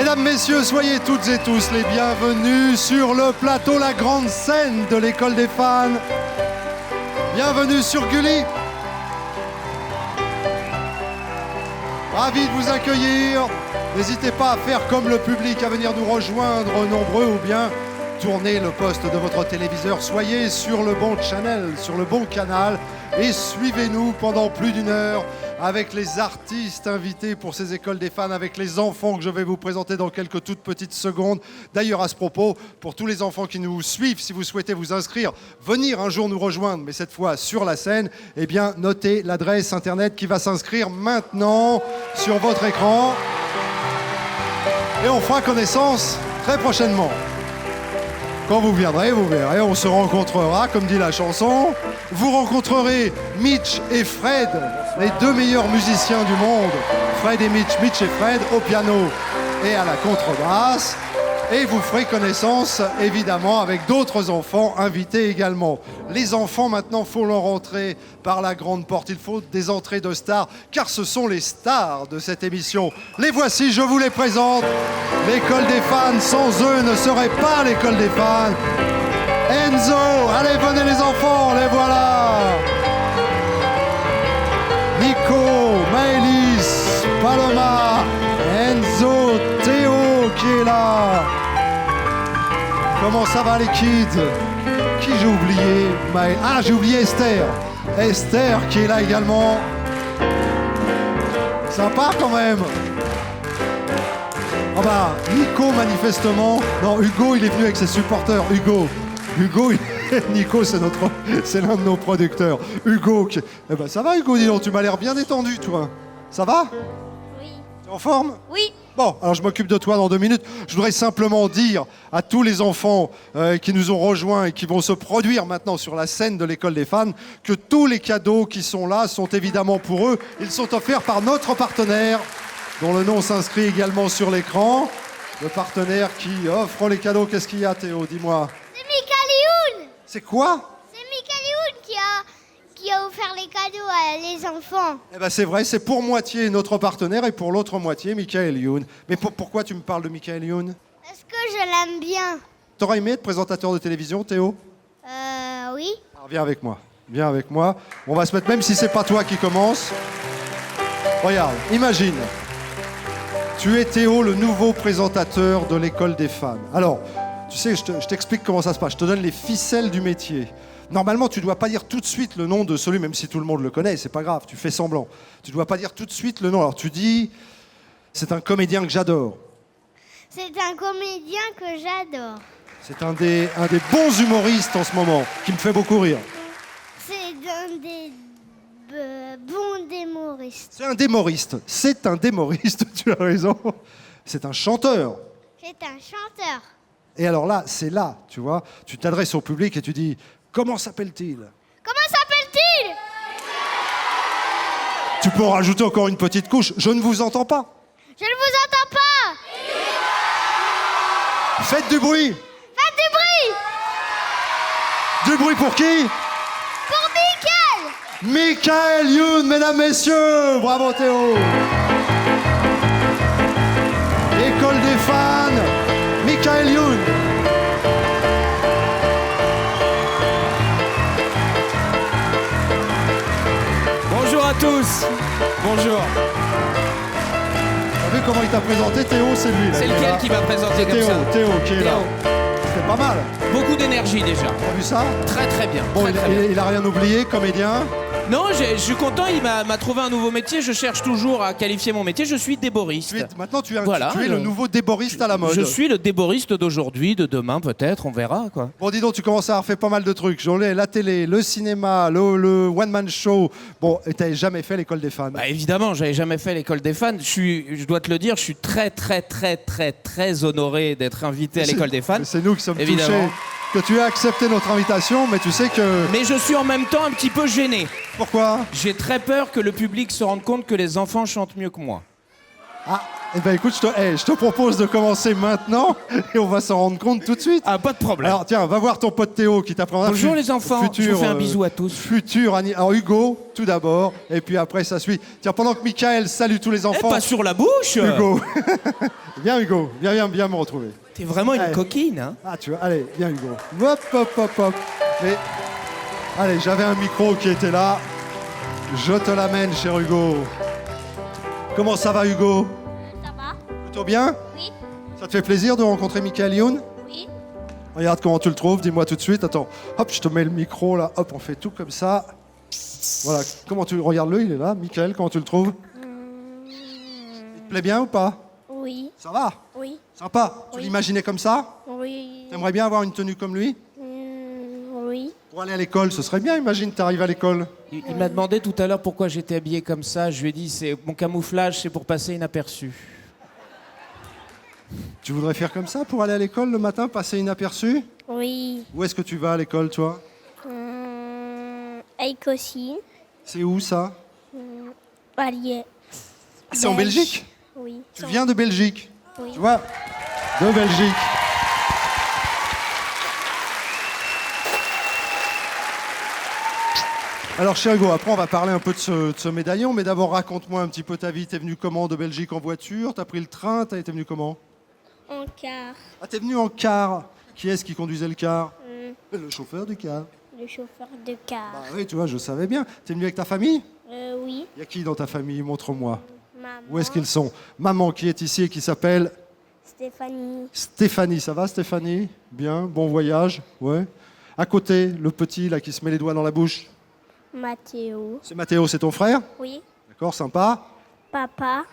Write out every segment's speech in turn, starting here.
Mesdames, messieurs, soyez toutes et tous les bienvenus sur le plateau, la grande scène de l'école des fans. Bienvenue sur Gulli. Ravi de vous accueillir. N'hésitez pas à faire comme le public, à venir nous rejoindre nombreux ou bien tournez le poste de votre téléviseur. Soyez sur le bon channel, sur le bon canal et suivez-nous pendant plus d'une heure avec les artistes invités pour ces écoles des fans, avec les enfants que je vais vous présenter dans quelques toutes petites secondes. D'ailleurs, à ce propos, pour tous les enfants qui nous suivent, si vous souhaitez vous inscrire, venir un jour nous rejoindre, mais cette fois sur la scène, eh bien, notez l'adresse internet qui va s'inscrire maintenant sur votre écran. Et on fera connaissance très prochainement. Quand vous viendrez, vous verrez, on se rencontrera, comme dit la chanson. Vous rencontrerez Mitch et Fred, les deux meilleurs musiciens du monde. Fred et Mitch, Mitch et Fred au piano et à la contrebasse. Et vous ferez connaissance, évidemment, avec d'autres enfants invités également. Les enfants, maintenant, faut leur entrer par la grande porte. Il faut des entrées de stars, car ce sont les stars de cette émission. Les voici, je vous les présente. L'école des fans, sans eux, ne serait pas l'école des fans. Enzo, allez, venez les enfants, les voilà. Nico, Maëlys, Paloma, Enzo, Théo qui est là. Comment ça va les kids? Qui j'ai oublié? Ah, j'ai oublié Esther. Esther qui est là également. Sympa quand même. Ah bah, Nico manifestement. Non, Hugo il est venu avec ses supporters. Hugo, Nico c'est l'un de nos producteurs. Hugo, eh ben ça va Hugo, dis donc, tu m'as l'air bien détendu toi. Ça va? Oui. T'es en forme? Oui. Bon, alors je m'occupe de toi dans 2 minutes. Je voudrais simplement dire à tous les enfants qui nous ont rejoints et qui vont se produire maintenant sur la scène de l'école des fans que tous les cadeaux qui sont là sont évidemment pour eux. Ils sont offerts par notre partenaire, dont le nom s'inscrit également sur l'écran. Le partenaire qui offre les cadeaux. Qu'est-ce qu'il y a, Théo? Dis-moi. C'est Michael Youn. C'est quoi? C'est Michael Youn qui a offert les cadeaux à les enfants. Eh ben c'est vrai, c'est pour moitié notre partenaire et pour l'autre moitié Michael Youn. Mais pourquoi tu me parles de Michael Youn? Parce que je l'aime bien. T'aurais aimé être présentateur de télévision, Théo? Oui. Alors, viens avec moi. Viens avec moi. On va se mettre, même si c'est pas toi qui commence. Regarde, imagine. Tu es Théo, le nouveau présentateur de l'école des fans. Alors, tu sais, je t'explique comment ça se passe. Je te donne les ficelles du métier. Normalement, tu ne dois pas dire tout de suite le nom de celui, même si tout le monde le connaît, c'est pas grave, tu fais semblant. Tu ne dois pas dire tout de suite le nom. Alors tu dis, c'est un comédien que j'adore. C'est un comédien que j'adore. C'est un des bons humoristes en ce moment, qui me fait beaucoup rire. C'est un des bons démoristes. C'est un démoriste. C'est un démoriste, tu as raison. C'est un chanteur. C'est un chanteur. Et alors là, c'est là, tu vois, tu t'adresses au public et tu dis, comment s'appelle-t-il? Comment s'appelle-t-il? Tu peux en rajouter encore une petite couche. Je ne vous entends pas. Je ne vous entends pas. Faites du bruit. Faites du bruit. Du bruit pour qui? Pour Michael. Michael Youn, mesdames, messieurs. Bravo Théo. École des fans, Michael Youn. Bonjour à tous. Bonjour. T'as vu comment il t'a présenté, Théo? C'est lui là. C'est lequel qui m'a présenté comme ça? Théo qui est là. Théo. C'est pas mal. Beaucoup d'énergie déjà. T'as vu ça? Très très bien. Bon, Très, très bien. il a rien oublié, comédien. Non, je suis content, il m'a trouvé un nouveau métier. Je cherche toujours à qualifier mon métier. Je suis déboriste. Maintenant, tu es Voilà, le nouveau déboriste à la mode. Je suis le déboriste d'aujourd'hui, de demain peut-être, on verra quoi. Bon, dis donc, tu commences à avoir fait pas mal de trucs. J'en ai la télé, le cinéma, le one-man show. Bon, et t'avais jamais fait l'école des fans. Bah évidemment, j'avais jamais fait l'école des fans. Je dois te le dire, je suis très très très très très honoré d'être invité à l'école des fans. C'est nous qui sommes évidemment. touchés que tu aies accepté notre invitation, mais tu sais que... Mais je suis en même temps un petit peu gêné. Pourquoi? J'ai très peur que le public se rende compte que les enfants chantent mieux que moi. Ah, Eh ben écoute, je te propose de commencer maintenant et on va s'en rendre compte tout de suite. Ah, pas de problème. Alors tiens, va voir ton pote Théo qui t'apprendra. Bonjour les enfants, je vous fais un bisou à tous. Alors Hugo, tout d'abord, et puis après ça suit. Tiens, pendant que Michael salue tous les enfants. Pas sur la bouche. Hugo. Viens Hugo, viens me retrouver. T'es vraiment une Allez. coquine, hein. Ah tu vois, allez, viens Hugo. Hop. Mais, allez, j'avais un micro qui était là. Je te l'amène, cher Hugo. Comment ça va Hugo? Ça va? Plutôt bien? Oui. Ça te fait plaisir de rencontrer Michael Youn? Oui. Regarde comment tu le trouves, dis-moi tout de suite. Attends, hop, je te mets le micro là, hop, on fait tout comme ça. Voilà, comment tu... Regarde-le, il est là. Michael, comment tu le trouves? Il te plaît bien ou pas? Oui. Ça va? Oui. Sympa. Tu Oui. l'imaginais comme ça? Oui. T'aimerais bien avoir une tenue comme lui? Oui. Pour aller à l'école, ce serait bien, imagine, t'arrives à l'école. Il m'a demandé tout à l'heure pourquoi j'étais habillé comme ça. Je lui ai dit, c'est mon camouflage, c'est pour passer inaperçu. Tu voudrais faire comme ça pour aller à l'école le matin, passer inaperçu? Oui. Où est-ce que tu vas à l'école, toi? Avec aussi. C'est où ça? Allier. Ah, c'est en Belgique? Oui. Tu viens de Belgique? Oui. Tu vois? De Belgique. Alors, cher Hugo, après, on va parler un peu de ce médaillon, mais d'abord, raconte-moi un petit peu ta vie. T'es venu comment de Belgique en voiture? T'as pris le train? T'es venu comment? En car. Ah, t'es venu en car. Qui est-ce qui conduisait le car? Le chauffeur du car. Le chauffeur de car. Ah oui, tu vois, je savais bien. T'es venu avec ta famille? Oui. Il y a qui dans ta famille? Montre-moi. Maman. Où est-ce qu'ils sont? Maman qui est ici et qui s'appelle Stéphanie. Stéphanie. Ça va, Stéphanie? Bien, bon voyage. Ouais. À côté, le petit là qui se met les doigts dans la bouche. Mathéo. C'est Mathéo, c'est ton frère? Oui. D'accord, sympa. Papa.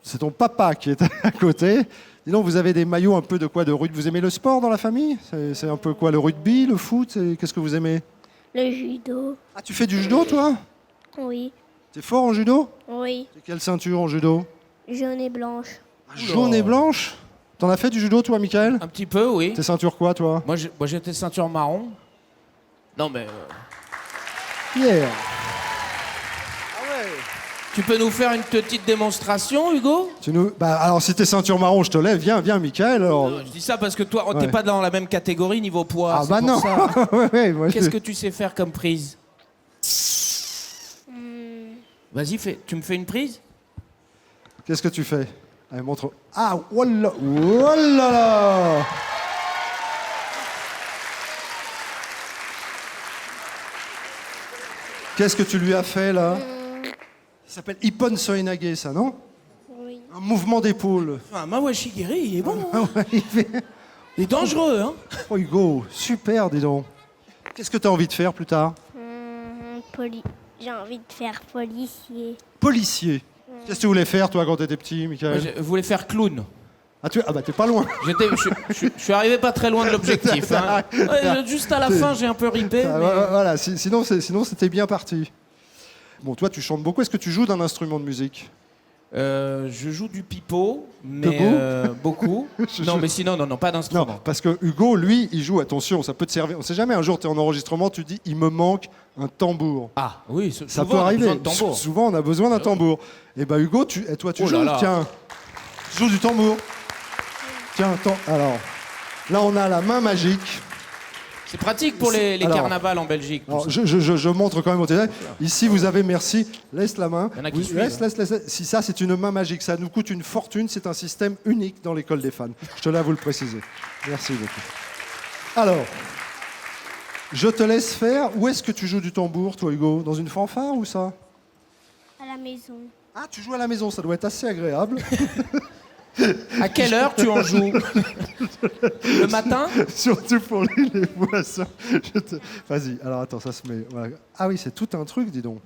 C'est ton papa qui est à côté. Dis donc, vous avez des maillots un peu de quoi? De rugby. Vous aimez le sport dans la famille? C'est un peu quoi? Le rugby, le foot? Qu'est-ce que vous aimez? Le judo. Ah, tu fais du judo, toi? Oui. T'es fort en judo? Oui. C'est quelle ceinture en judo? Jaune et blanche. Jaune et blanche? T'en as fait du judo, toi, Michael? Un petit peu, oui. T'es ceinture quoi, toi? Moi, j'étais ceinture marron. Non, mais... Hier. Tu peux nous faire une petite démonstration, Hugo? Alors, si t'es ceinture marron, je te lève. Viens, Michael. Alors... Je dis ça parce que toi, Ouais. t'es pas dans la même catégorie niveau poids. Ah c'est bah pour non. ça. Ouais, moi, Qu'est-ce que tu sais faire comme prise? Vas-y, tu me fais une prise? Qu'est-ce que tu fais? Allez, montre. Ah, voilà, voilà. Qu'est-ce que tu lui as fait là? Ça s'appelle Ippon Soenage, ça, non? Oui. Un mouvement d'épaule. Ah, Mawashigiri, il est bon. Ah ouais, il fait- Il est dangereux, hein? Oh Hugo, super, dis donc. Qu'est-ce que tu as envie de faire plus tard? J'ai envie de faire policier. Policier. Qu'est-ce que tu voulais faire toi quand t'étais petit, Moi, Michael? je voulais faire clown. Ah bah t'es pas loin. Je suis arrivé pas très loin de l'objectif. Hein. Ouais, juste à la fin, j'ai un peu ripé. Ah, mais- Voilà, sinon c'était bien parti. Bon, toi tu chantes beaucoup. Est-ce que tu joues d'un instrument de musique? Je joue du pipeau, mais Debout beaucoup. Je Non, joue- mais sinon, non, pas Non, d'instrument. parce que Hugo, lui, il joue, attention, ça peut te servir. On sait jamais, un jour tu es en enregistrement, tu dis il me manque un tambour. Ah, oui, Ça souvent, peut on a arriver. besoin de tambour. Souvent on a besoin d'un tambour. Et bah Hugo, toi tu Oh là joues, là. tiens. Tu joues du tambour. Tiens, attends, alors. Là on a la main magique. C'est pratique pour les Alors- carnavals en Belgique. tout Alors, ça. je montre quand même au télé. Ici, vous avez, merci, laisse la main. Il y en a qui suivent, Laisse. Si ça, c'est une main magique, ça nous coûte une fortune. C'est un système unique dans l'école des fans. Je tenais à vous le préciser. Merci beaucoup. Alors, je te laisse faire. Où est-ce que tu joues du tambour, toi, Hugo? Dans une fanfare ou ça? À la maison. Ah, tu joues à la maison, ça doit être assez agréable. À quelle heure tu en joues? Le matin? Surtout pour les boissons. Vas-y, alors attends, ça se met. Voilà. Ah oui, c'est tout un truc, dis donc.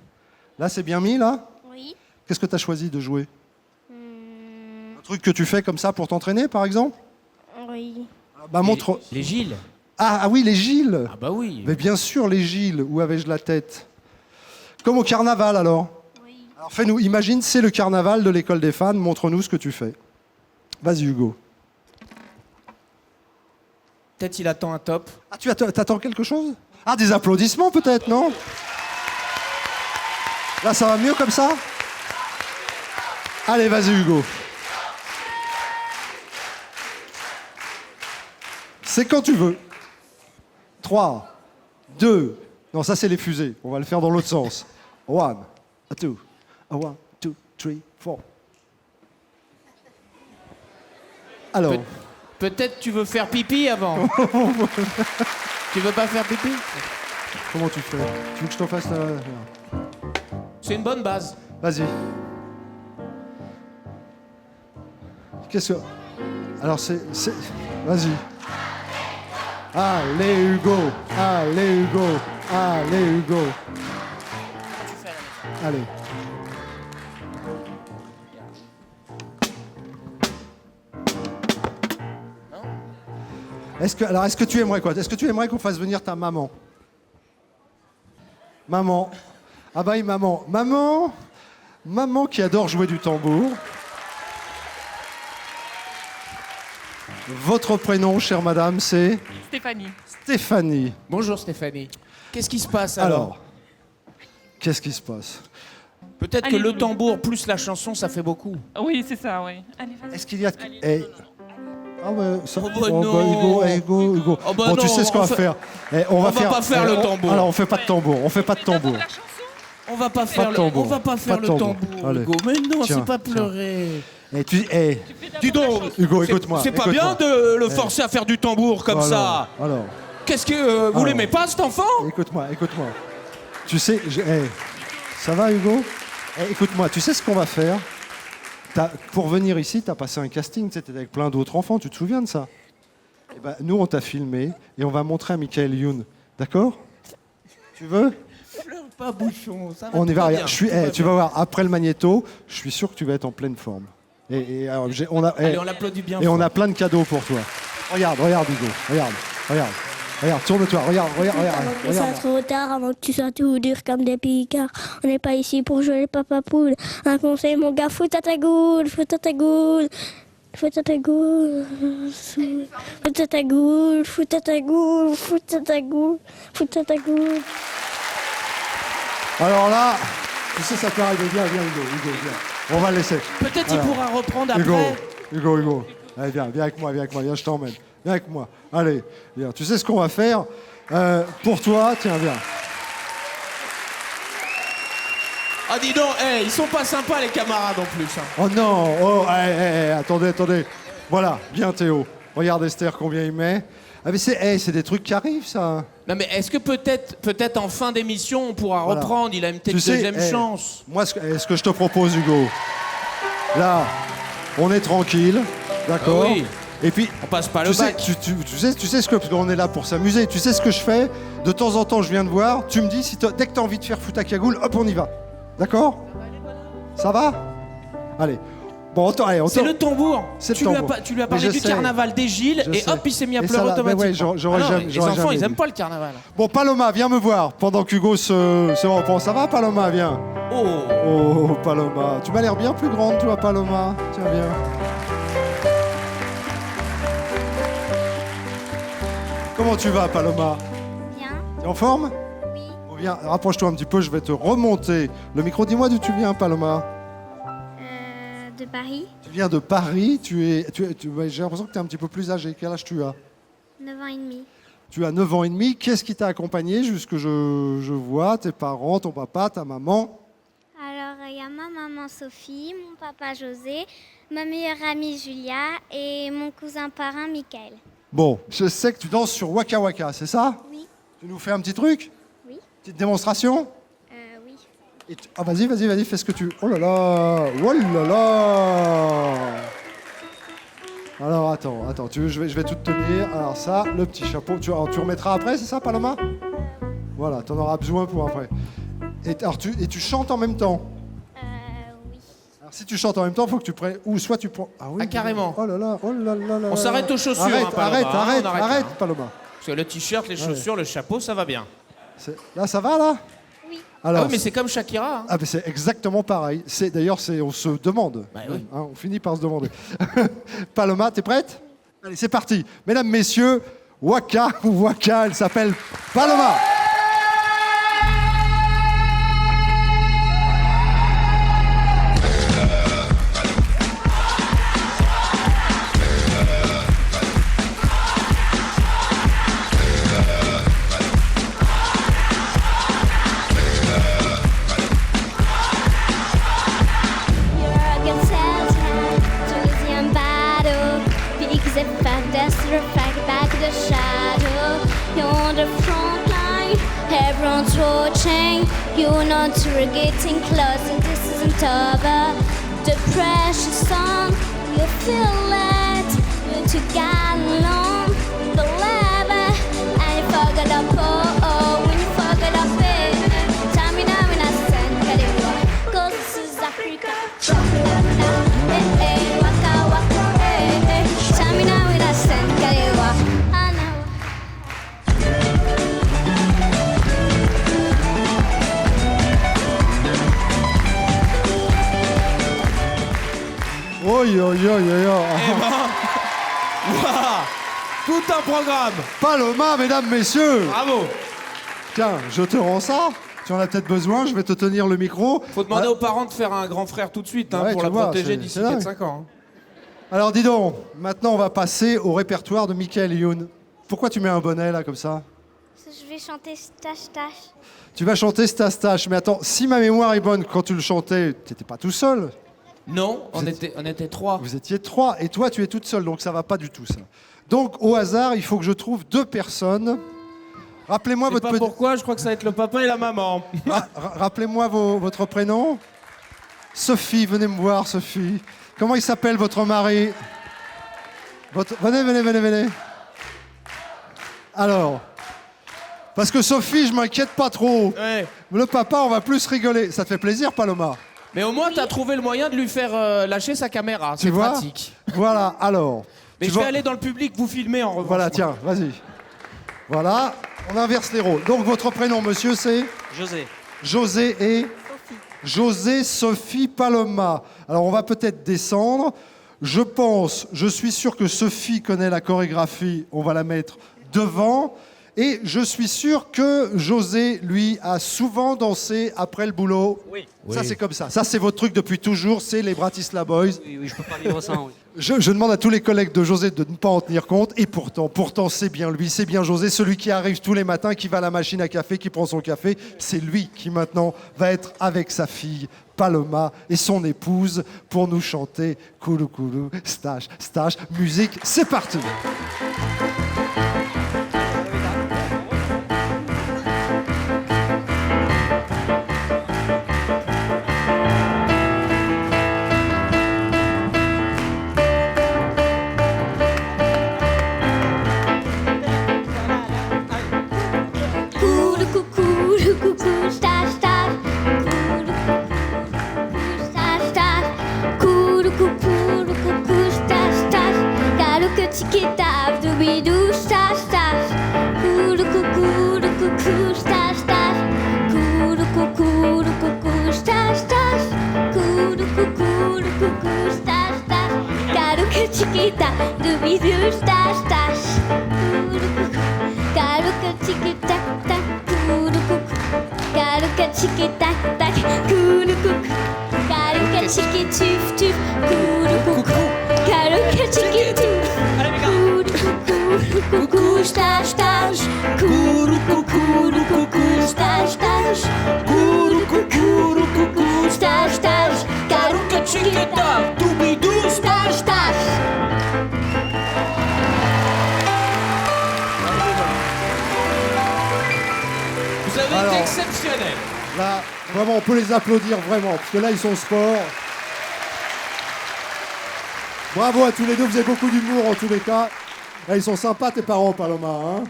Là, c'est bien mis, là? Oui. Qu'est-ce que tu as choisi de jouer? Un truc que tu fais comme ça pour t'entraîner, par exemple? Oui. Ah, bah, montre. Les Gilles. Ah oui, les Gilles. Ah bah oui. Mais bien sûr, les Gilles. Où avais-je la tête? Comme au carnaval, alors. Oui. Alors, fais-nous. Imagine, c'est le carnaval de l'école des fans. Montre-nous ce que tu fais. Vas-y, Hugo. Peut-être il attend un top. Ah, t'attends quelque chose? Ah, des applaudissements, peut-être, non? Là, ça va mieux comme ça? Allez, vas-y, Hugo. C'est quand tu veux. 3, 2. Non, ça, c'est les fusées. On va le faire dans l'autre sens. 1, 2. 1, 2, 3, 4. Alors. Peut-être tu veux faire pipi avant. Tu veux pas faire pipi? Comment tu fais? Tu veux que je t'en fasse C'est une bonne base. Vas-y. Qu'est-ce que... Alors c'est... Vas-y. Allez Hugo. Allez Hugo. Allez Hugo. Allez. Est-ce que tu aimerais quoi? Est-ce que tu aimerais qu'on fasse venir ta maman? Maman. Ah bah oui, maman. Maman qui adore jouer du tambour. Votre prénom, chère madame, c'est? Stéphanie. Stéphanie. Bonjour Stéphanie. Qu'est-ce qui se passe alors? Qu'est-ce qui se passe? Peut-être que le tambour plus la chanson, ça fait beaucoup. Oui, c'est ça, oui. Allez, vas-y. Est-ce qu'il y a... Allez. Ah ouais, ça... Oh bah non. Hugo. Oh bah bon, tu non, sais ce qu'on va faire. On va pas faire le tambour. Alors, on fait pas de tambour. On fait pas de tambour. On va pas faire le tambour. On va pas faire le tambour, Hugo. Mais non, c'est pas pleurer. Dis donc, Hugo, écoute-moi. C'est pas bien de le forcer à faire du tambour comme ça. Alors. Qu'est-ce que vous l'aimez pas cet enfant? Écoute-moi. Tu sais, ça va, Hugo? Écoute-moi, tu sais ce qu'on va faire? Pour venir ici, t'as passé un casting, tu sais, t'étais avec plein d'autres enfants, tu te souviens de ça? Eh ben, nous, on t'a filmé et on va montrer à Michael Youn. D'accord? Tu veux? Pleure pas, bouchon. Ça va. On y va, bien. regarde. Tu vas voir, après le magnéto, je suis sûr que tu vas être en pleine forme. Alors, Allez, on l'applaudit bien. Et on a plein de cadeaux pour toi. Regarde, Hugo. Regarde, tourne-toi, regarde. Que ça trop tard avant que tu sois tout dur comme des picards. On n'est pas ici pour jouer les papapoules. Un conseil, mon gars, fout à ta goule. Alors là, tu sais, ça peut arriver. Viens, Hugo, viens. On va le laisser. Peut-être il pourra reprendre après. Hugo. Allez, viens avec moi, viens, je t'emmène. Viens avec moi. Allez, viens. Tu sais ce qu'on va faire? Pour toi, tiens, viens. Ah, dis donc, ils sont pas sympas les camarades en plus. Hein. Oh non, attendez. Voilà, viens Théo. Regarde Esther combien il met. Ah mais c'est des trucs qui arrivent, ça. Non mais est-ce que peut-être en fin d'émission on pourra reprendre? Il a une peut-être deuxième chance. Moi, ce que je te propose, Hugo, là, on est tranquille, d'accord? Oui. Et puis, on passe pas le bac. Tu sais ce que, parce qu'on est là pour s'amuser. Tu sais ce que je fais? De temps en temps, je viens te voir. Tu me dis, dès que tu as envie de faire foot à cagoule, hop, on y va. D'accord? Ça va? Allez. Bon, c'est le tambour. Tu lui as parlé du carnaval des Gilles et hop, il s'est mis à pleurer automatiquement. Les enfants, ils aiment pas le carnaval. Bon, Paloma, viens me voir pendant qu'Hugo se reprend. Ça va, Paloma? Viens. Oh, Paloma. Tu m'as l'air bien plus grande, toi, Paloma. Tiens, viens. Comment tu vas, Paloma? Bien. T'es en forme? Oui. Bon, viens, rapproche-toi un petit peu, je vais te remonter le micro. Dis-moi d'où tu viens, Paloma. De Paris. Tu viens de Paris, j'ai l'impression que tu es un petit peu plus âgé. Quel âge tu as? 9 ans et demi. Tu as 9 ans et demi. Qu'est-ce qui t'a accompagné jusque je vois? Tes parents, ton papa, ta maman? Alors, il y a ma maman Sophie, mon papa José, ma meilleure amie Julia et mon cousin parrain Michael. Bon, je sais que tu danses sur Waka Waka, c'est ça? Oui. Tu nous fais un petit truc? Oui. Petite démonstration? Oui. Vas-y, fais ce que tu... Oh là là. Alors, attends, je vais tout te tenir. Alors ça, le petit chapeau, tu remettras après, c'est ça, Paloma? Voilà, t'en auras besoin pour après. Et tu chantes en même temps? Oui. Alors, si tu chantes en même temps, il faut que tu prennes... Ou soit tu prends... Ah oui, Ah, carrément. Oh là là. On s'arrête aux chaussures, Arrête, Paloma. arrête, Paloma. Parce que le t-shirt, les chaussures, le chapeau, ça va bien. Là, ça va, là? Oui. Alors, oui, mais c'est comme Shakira. Hein. Ah, mais c'est exactement pareil. D'ailleurs, on se demande. Bah, oui. Hein, on finit par se demander. Paloma, t'es prête? Allez, c'est parti. Mesdames, messieurs, Waka, elle s'appelle Paloma. back of the shadow. You're on the front line, everyone's watching. You're not getting close, and this isn't over. The precious song, you feel it. You're too along, believe it. And you forget up, when you forget up it. Tell me now when I send Kariwa, 'cause this is Africa. Waka waka, tell me now when I send Kariwa. Oi, oi, oi, oi, oi. Eh ben, wow, tout un programme. Paloma, mesdames, messieurs. Bravo. Tiens, je te rends ça. Tu en as peut-être besoin, je vais te tenir le micro. Faut demander aux parents de faire un grand frère tout de suite pour la protéger d'ici 4-5 ans. Alors dis donc, maintenant on va passer au répertoire de Michael Youn. Pourquoi tu mets un bonnet là comme ça? Je vais chanter Stache Tache. Tu vas chanter Stache Tache, mais attends, si ma mémoire est bonne, quand tu le chantais, t'étais pas tout seul? Non, on était 3. Vous étiez 3, et toi tu es toute seule, donc ça va pas du tout ça. Donc au hasard, il faut que je trouve 2 personnes. Rappelez-moi votre petit... pourquoi, je crois que ça va être le papa et la maman. Rappelez-moi votre prénom. Sophie, venez me voir, Sophie. Comment il s'appelle votre mari? Venez. Alors, parce que Sophie, je m'inquiète pas trop. Ouais. Le papa, on va plus rigoler. Ça te fait plaisir, Paloma? Mais au moins, t'as trouvé le moyen de lui faire lâcher sa caméra. C'est pratique. Voilà, alors. Mais je vais aller dans le public vous filmer en revanche. Voilà, tiens, vas-y. Voilà, on inverse les rôles. Donc, votre prénom, monsieur, c'est? José. José et? Sophie. José, Sophie, Paloma. Alors, on va peut-être descendre. Je suis sûr que Sophie connaît la chorégraphie. On va la mettre devant. Et je suis sûr que José, lui, a souvent dansé après le boulot. Oui. Ça, c'est comme ça. Ça, c'est votre truc depuis toujours, c'est les Bratislava Boys. Oui, je peux pas vivre sans, oui. Je demande à tous les collègues de José de ne pas en tenir compte. Et pourtant, c'est bien lui, c'est bien José, celui qui arrive tous les matins, qui va à la machine à café, qui prend son café. C'est lui qui, maintenant, va être avec sa fille, Paloma, et son épouse, pour nous chanter Koulou Koulou, Stache, Stache. Musique, c'est parti. Vous avez été exceptionnel. Là, vraiment, on peut les applaudir vraiment, parce que là, ils sont sport. Bravo à tous les deux, vous avez beaucoup d'humour en tous les cas. Là, ils sont sympas, tes parents, Paloma, hein?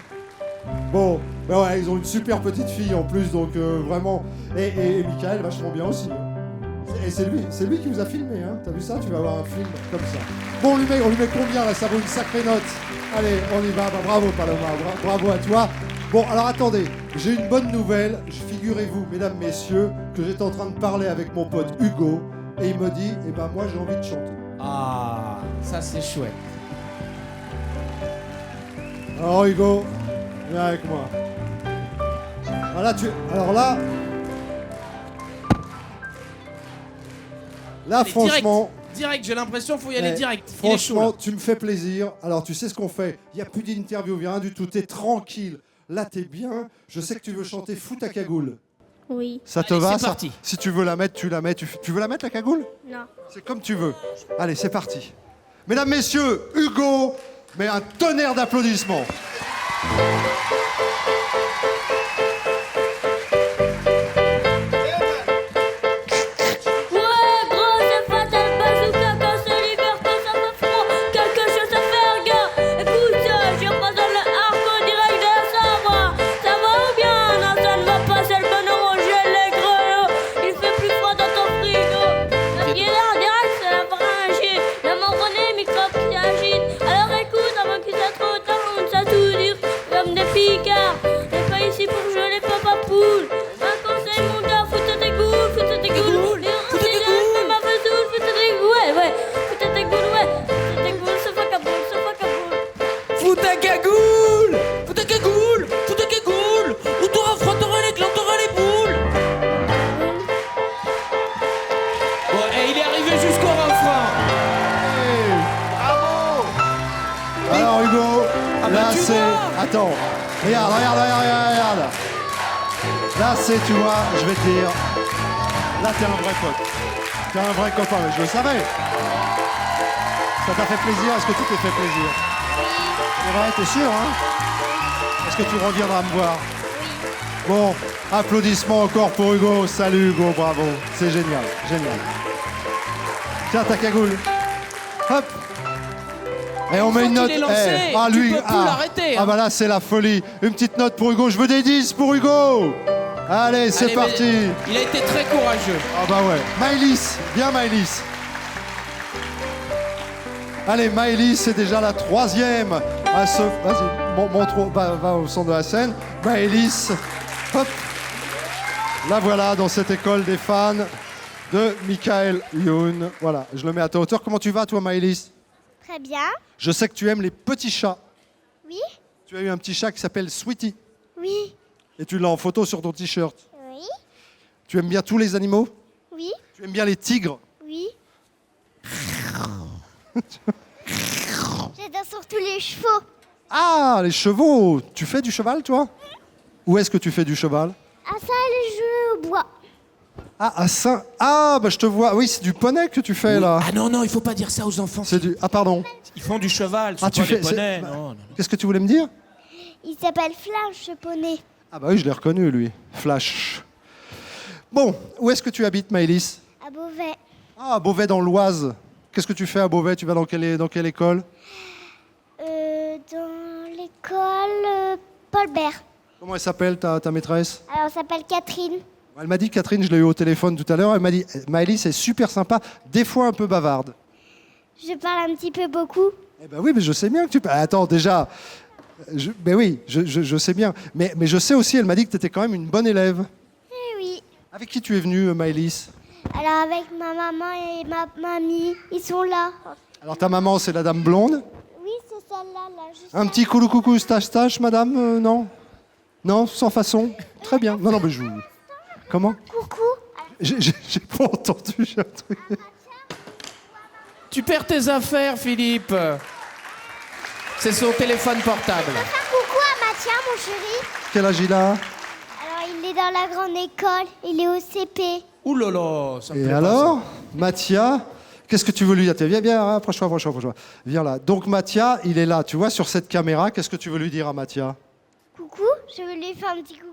Bon, ben ouais, ils ont une super petite fille en plus, donc vraiment. Et Michael, vachement bien aussi. Et c'est lui qui vous a filmé, hein? T'as vu ça? Tu vas avoir un film comme ça. Bon, on lui met combien là? Ça vaut une sacrée note. Allez, on y va. Bah, bravo Paloma, bravo à toi. Bon, alors attendez, j'ai une bonne nouvelle. Figurez-vous, mesdames, messieurs, que j'étais en train de parler avec mon pote Hugo, et il me dit, eh ben moi j'ai envie de chanter. Ah, ça c'est chouette. Alors Hugo, viens avec moi. Alors là, franchement... Direct, j'ai l'impression qu'il faut y aller direct. Franchement, tu me fais plaisir. Alors, tu sais ce qu'on fait? Il n'y a plus d'interview, rien du tout. T'es tranquille. Là, t'es bien. Je sais que tu veux chanter Fous ta cagoule. Oui. Ça te va, c'est parti. Si tu veux la mettre, tu la mets. Tu veux la mettre, la cagoule? Non. C'est comme tu veux. Allez, c'est parti. Mesdames, messieurs, Hugo Mais un tonnerre d'applaudissements. Attends, regarde. Là, tu vois, je vais te dire. Là, t'es un vrai pote. T'es un vrai copain, mais je le savais. Ça t'a fait plaisir? Est-ce que tu t'es fait plaisir? C'est vrai, t'es sûr, hein? Est-ce que tu reviendras me voir? Bon, applaudissements encore pour Hugo. Salut Hugo, bravo. C'est génial. Tiens, ta cagoule. Hop. Et on met une note. Lui, tu peux plus l'arrêter. Ah bah là, c'est la folie. Une petite note pour Hugo. Je veux des 10 pour Hugo. Allez, c'est parti. Il a été très courageux. Ah bah ouais. Maëlys, bien Maëlys. Allez, Maëlys, c'est déjà la 3e. Vas-y, montre, va au centre de la scène. Maëlys, hop. La voilà dans cette école des fans de Michael Youn. Voilà, je le mets à ta hauteur. Comment tu vas, toi, Maëlys? Très bien. Je sais que tu aimes les petits chats. Oui. Tu as eu un petit chat qui s'appelle Sweetie. Oui. Et tu l'as en photo sur ton t-shirt. Oui. Tu aimes bien tous les animaux? Oui. Tu aimes bien les tigres? Oui. J'adore surtout les chevaux. Ah, les chevaux. Tu fais du cheval, toi? Où est-ce que tu fais du cheval? À ça, les jeux au bois. Ah, à Saint... Ah, bah je te vois. Oui, c'est du poney que tu fais, là. Ah non, il faut pas dire ça aux enfants. C'est du... Ah, pardon. Ils font du cheval, tu pas fais... des poneys. Bah, non. Qu'est-ce que tu voulais me dire? Il s'appelle Flash, ce poney. Ah bah oui, je l'ai reconnu, lui. Flash. Bon, où est-ce que tu habites, Maëlys? À Beauvais. Ah, à Beauvais, dans l'Oise. Qu'est-ce que tu fais à Beauvais? Tu vas dans quelle école? Dans l'école Paul Bert. Comment elle s'appelle, ta maîtresse? Alors, elle s'appelle Catherine. Elle m'a dit, Catherine, je l'ai eu au téléphone tout à l'heure, elle m'a dit, Maëlys est super sympa, des fois un peu bavarde. Je parle un petit peu beaucoup. Eh ben oui, mais je sais bien que tu parles. Attends, déjà, je sais bien. Mais je sais aussi, elle m'a dit que tu étais quand même une bonne élève. Eh oui. Avec qui tu es venue, Maëlys? Alors, avec ma maman et ma mamie, ils sont là. Alors, ta maman, c'est la dame blonde? Oui, c'est celle-là, là, juste Un là. petit coulou coucou stache, madame? Non? Non, sans façon? Très bien. Non, mais je... Comment? Coucou. J'ai pas entendu, j'ai un truc. Tu perds tes affaires, Philippe. C'est son téléphone portable. Tu peux faire coucou à Mathia, mon chéri? Quel âge il a? Alors, il est dans la grande école, il est au CP. Ouh là là, ça me Et plaît alors, pas, Mathia, qu'est-ce que tu veux lui dire? Viens, approche-toi. Viens là. Donc Mathia, il est là, tu vois, sur cette caméra. Qu'est-ce que tu veux lui dire à Mathia? Coucou, je veux lui faire un petit coucou.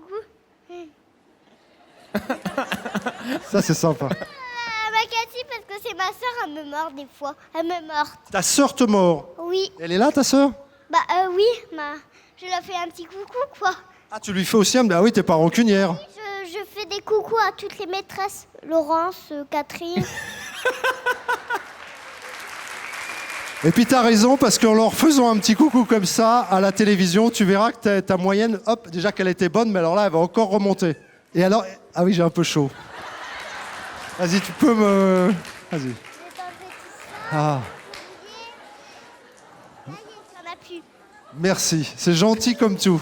Ça, c'est sympa. Ma Cathy, parce que c'est ma soeur, elle me mord des fois. Elle me mord. Ta sœur te mord? Oui. Elle est là, ta sœur? Bah oui, je leur fais un petit coucou, quoi. Ah, tu lui fais aussi un... Ah oui, t'es pas rancunière. Je fais des coucous à toutes les maîtresses. Laurence, Catherine. Et puis t'as raison, parce qu'en leur faisant un petit coucou comme ça, à la télévision, tu verras que ta moyenne, hop, déjà qu'elle était bonne, mais alors là, elle va encore remonter. Et alors... Ah oui, j'ai un peu chaud. Vas-y, tu peux me... Vas-y. Je vais t'enlever tout ça. Ah, Ça y est, il n'y en a plus. merci. C'est gentil comme tout.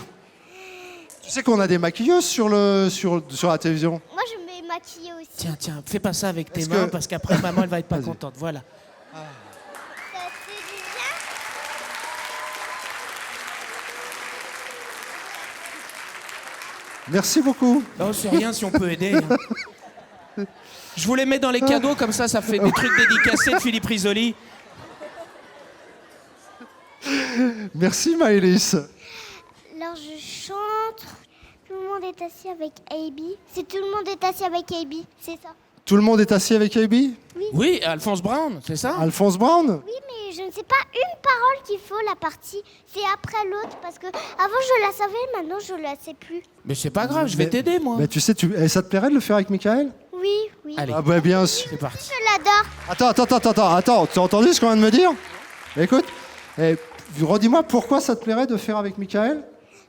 Tu sais qu'on a des maquilleuses sur la télévision? Moi, je me maquille aussi. Tiens, fais pas ça avec tes Est-ce mains, que- parce qu'après, maman, elle va être pas Vas-y. contente. Voilà. Ça fait du bien. Merci beaucoup. Oh, c'est rien si on peut aider. Hein. Je vous les mets dans les cadeaux, comme ça fait des trucs dédicacés de Philippe Risoli. Merci Maëlys. Alors je chante. Tout le monde est assis avec AB. C'est tout le monde est assis avec AB, c'est ça. Tout le monde est assis avec AB? Oui, Alphonse Brown, c'est ça? Alphonse Brown? Oui, mais je ne sais pas une parole qu'il faut, la partie. C'est après l'autre, parce que avant je la savais, maintenant je la sais plus. Mais c'est pas grave, je vais t'aider, moi. Mais tu sais, ça te plairait de le faire avec Michael? Oui. Allez. Ah bah bien sûr. C'est parti. Je l'adore. Attends, tu as entendu ce qu'on vient de me dire? Écoute, redis-moi pourquoi ça te plairait de faire avec Michael?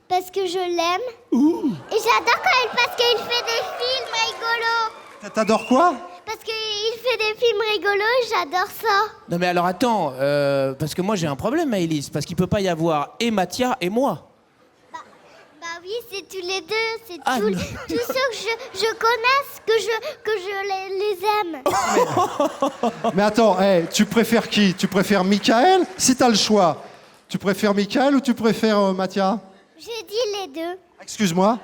Parce que je l'aime. Et j'adore parce qu'il fait des films rigolos. T'adores quoi? Parce qu'il fait des films rigolos et j'adore ça. Non mais alors attends, parce que moi j'ai un problème, Maëlys, parce qu'il peut pas y avoir et Mathia et moi. Bah oui, c'est tous les deux. C'est Ah, tous ceux que je connaisse, que je les aime. Mais attends, tu préfères qui? Tu préfères Michael? Si t'as le choix, tu préfères Michael ou tu préfères Mathia? J'ai dit les deux. Excuse-moi.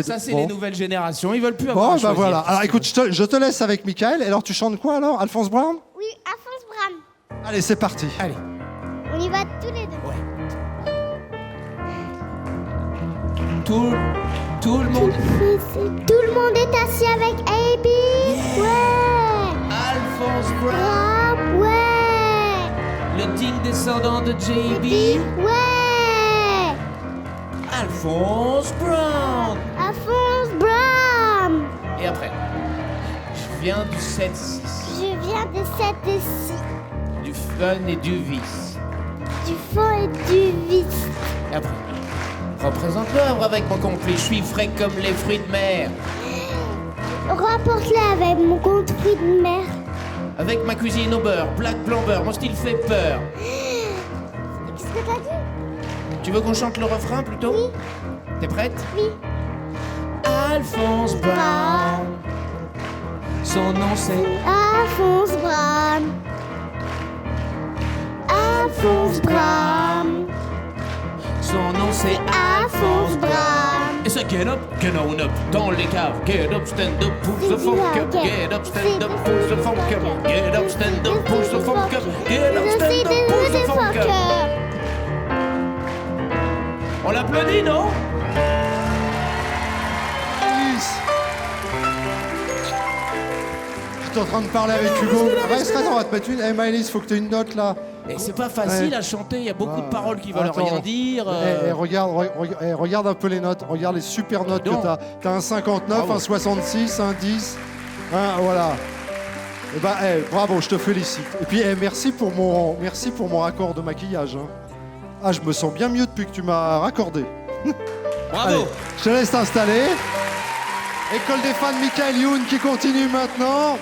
Ça c'est les nouvelles générations, ils veulent plus avoir à Bon, bah choisir. voilà. Alors écoute, je te laisse avec Michael. Et alors tu chantes quoi alors? Alphonse Brown? Oui, Alphonse Brown. Allez, c'est parti. Allez. On y va tous les deux. Ouais. Tout le monde. Tout le monde est assis avec AB. Yeah. Ouais. Alphonse Brown. Ouais. Le digne descendant de JB. Ouais. Alphonse Brown. Alphonse Brown. Et après, je viens du 7-6. Je viens de cette ici. Du fun et du vice. Du fond et du vice. Et après, représente l'œuvre avec mon complice. Je suis frais comme les fruits de mer. Rapporte-le avec mon compte fruits de mer. Avec ma cuisine au beurre, black blanc beurre, mon style fait peur. Qu'est-ce que t'as dit? Tu veux qu'on chante le refrain plutôt? Oui. T'es prête? Oui. Alphonse Brown. Son nom c'est Alphonse Brown. Alphonse Brown. Son nom c'est Alphonse Brown. Et ça get up, get on up, dans les caves. Get up, stand up, push the funk up. Get up, stand up, push the funk up. Get up, stand up, push the funk up. Get up, stand up, push the funk up. On l'applaudit, non? J'étais en train de parler avec Hugo. Reste, on va te mettre une. Maëlys, faut que tu aies une note là. Et c'est pas facile à chanter, il y a beaucoup de paroles qui veulent rien dire. Regarde un peu les notes, regarde les super notes que t'as. T'as un 59, un 66, un 10, voilà. Et bravo, je te félicite. Et puis merci pour mon raccord de maquillage. Hein. Ah, je me sens bien mieux depuis que tu m'as raccordé. Bravo. Allez, je te laisse t'installer. École des fans Michael Youn qui continue maintenant.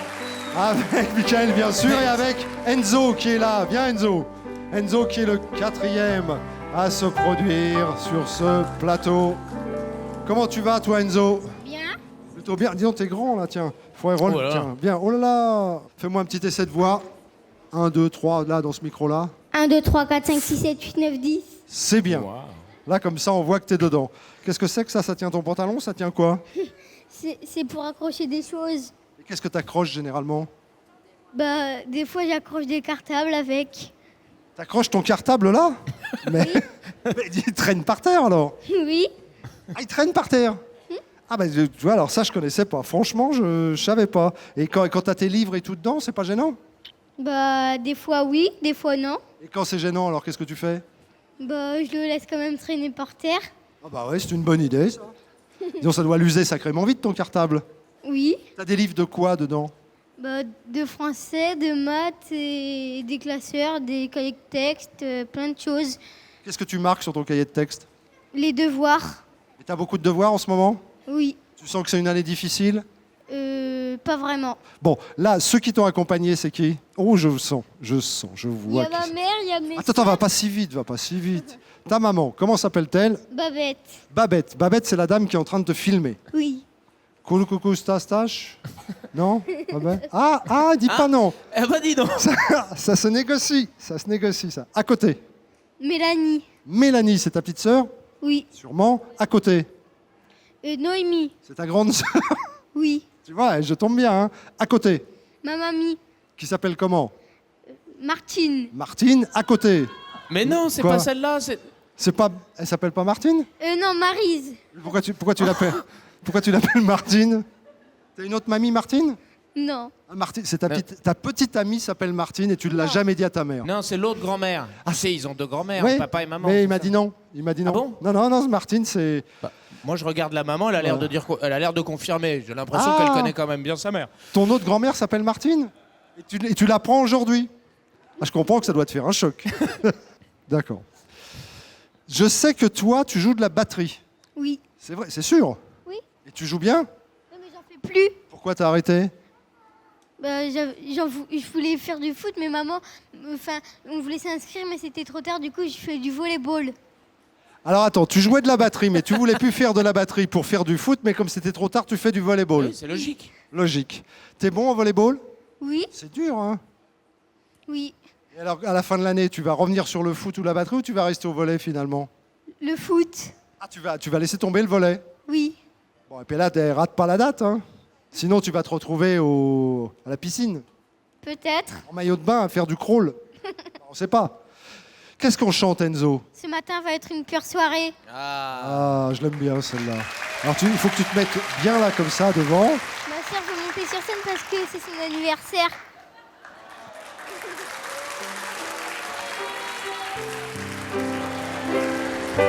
Avec Michael bien sûr et avec Enzo qui est là. Viens Enzo. Enzo qui est le 4e à se produire sur ce plateau. Comment tu vas toi Enzo? Bien. Plutôt bien. Dis donc t'es grand là tiens. Faudrait Oh là là. Tiens, bien. Oh là là. Fais-moi un petit essai de voix. 1, 2, 3 là dans ce micro là. 1, 2, 3, 4, 5, 6, 7, 8, 9, 10. C'est bien. Wow. Là comme ça on voit que t'es dedans. Qu'est-ce que c'est que ça? Ça tient ton pantalon? Ça tient quoi? C'est pour accrocher des choses. Et qu'est-ce que t'accroches généralement? Bah, des fois, j'accroche des cartables avec. T'accroches ton cartable là? Mais il traîne par terre alors. Oui. Ah, il traîne par terre. Ah bah tu vois, alors ça je connaissais pas. Franchement, je savais pas. Et quand t'as tes livres et tout dedans, c'est pas gênant? Bah, des fois, oui, des fois, non. Et quand c'est gênant, alors qu'est-ce que tu fais? Bah, je le laisse quand même traîner par terre. Ah bah ouais, c'est une bonne idée ça. Disons, ça doit l'user sacrément vite ton cartable. Oui. T'as des livres de quoi dedans? Bah, de français, de maths, et des classeurs, des cahiers de texte, plein de choses. Qu'est-ce que tu marques sur ton cahier de texte? Les devoirs. Et t'as beaucoup de devoirs en ce moment? Oui. Tu sens que c'est une année difficile? Pas vraiment. Bon, là, ceux qui t'ont accompagné, c'est qui? Oh, je vois. Il y qui a ma c'est. mère, il y a mes Attends, va pas si vite. Ta maman, comment s'appelle-t-elle? Babette. Babette. Babette, c'est la dame qui est en train de te filmer. Oui. Coucou, stache? Non? Babette. Dis pas non. Eh ben dis donc. Ça se négocie. Ça. À côté. Mélanie. Mélanie, c'est ta petite sœur? Oui. Sûrement. À côté. Noémie. C'est ta grande sœur? Oui. Tu vois, je tombe bien. Hein. À côté. Ma mamie. Qui s'appelle comment? Martine. Martine. À côté. Mais non, c'est Quoi pas celle-là. C'est pas... Elle s'appelle pas Martine? Non, Maryse. Pourquoi tu l'appelles Martine? T'as une autre mamie Martine? Non. Ah, Martine, c'est ta petite amie s'appelle Martine et tu ne l'as jamais dit à ta mère. Non, c'est l'autre grand-mère. Tu sais, ils ont deux grand-mères, Oui, papa et maman. mais c'est il m'a ça. dit non. Il m'a dit non. Ah bon Non, Martine, c'est... Bah, moi, je regarde la maman, elle a l'air de dire, elle a l'air de confirmer. J'ai l'impression Ah. qu'elle connaît quand même bien sa mère. Ton autre grand-mère s'appelle Martine? Et tu l'apprends aujourd'hui? Ah, je comprends que ça doit te faire un choc. D'accord. Je sais que toi, tu joues de la batterie. Oui. C'est vrai, c'est sûr? Oui. Et tu joues bien? Non, mais j'en fais plus. Pourquoi t'as arrêté? Je voulais faire du foot, mais maman, on voulait s'inscrire, mais c'était trop tard. Du coup, je fais du volleyball. Alors attends, tu jouais de la batterie, mais tu voulais plus faire de la batterie pour faire du foot, mais comme c'était trop tard, tu fais du volleyball. Oui, c'est logique. Logique. T'es bon au volleyball? Oui. C'est dur, hein? Oui. Et alors, à la fin de l'année, tu vas revenir sur le foot ou la batterie ou tu vas rester au volley finalement? Le foot. Ah, tu vas laisser tomber le volley? Oui. Bon, et puis là, rate pas la date, hein? Sinon, tu vas te retrouver à la piscine, Peut-être. en maillot de bain, à faire du crawl. On sait pas. Qu'est-ce qu'on chante, Enzo? Ce matin va être une pure soirée. Ah, je l'aime bien, celle-là. Alors, il faut que tu te mettes bien là, comme ça, devant. Ma soeur veut monter sur scène parce que c'est son anniversaire.